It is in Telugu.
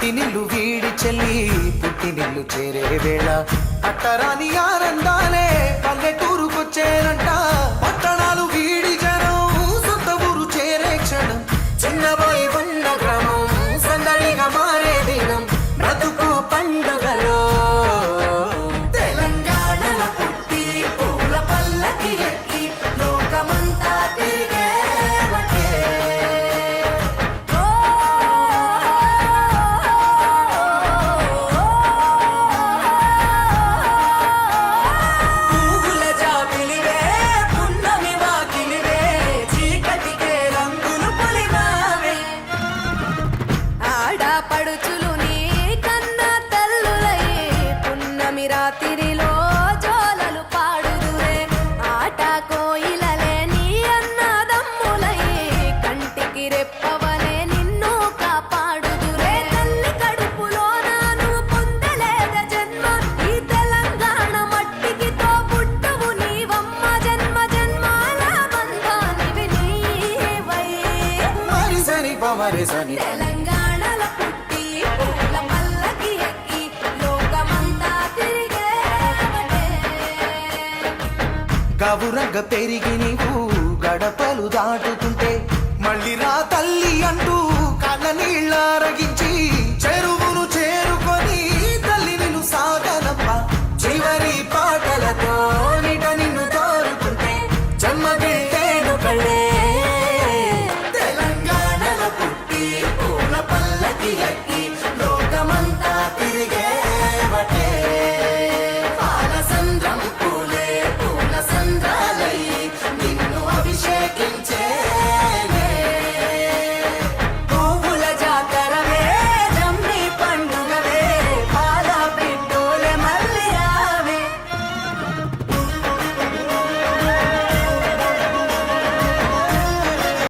మెట్టినిల్లు వీడి చెల్లి పుట్టినిల్లు చేరే వేళ పట్టరాని ఆనందాలే పల్లెటూరుకొచ్చేనంట. పట్టణాలు వీడి జనం సొంత ఊరు చేరే క్షణం చిన్నబోయి ఉన్న గ్రామం సందడిగా మారే దినం బ్రతుకు పండుగలో తెలంగాణలో పుట్టి పూల పల్లకి ఎక్కి లోకమంతా తిరిగే పడుచులు నీ కన్నా తల్లులయ్యే పున్నమి రాత్రిలో జోలలు పాడుదురే ఆట కోయిలలే నీ అన్నదమ్ములయ్యే కంటికి రెప్పవలే నిన్ను కాపాడుదురే తల్లి కడుపులో నాను పొందలేద జన్మ ఈ తెలంగాణ మట్టికి తో పుట్టవు నీవమ్మ జన్మ జన్మాల బంధానివి నీవై మరిసని పమరిసని తెలంగాణలో పుట్టి పూల పల్లకి ఎక్కి లోకమంతా తిరిగేవటే. గవురగ పెరిగి నీవు గడపలు దాటుతుంటే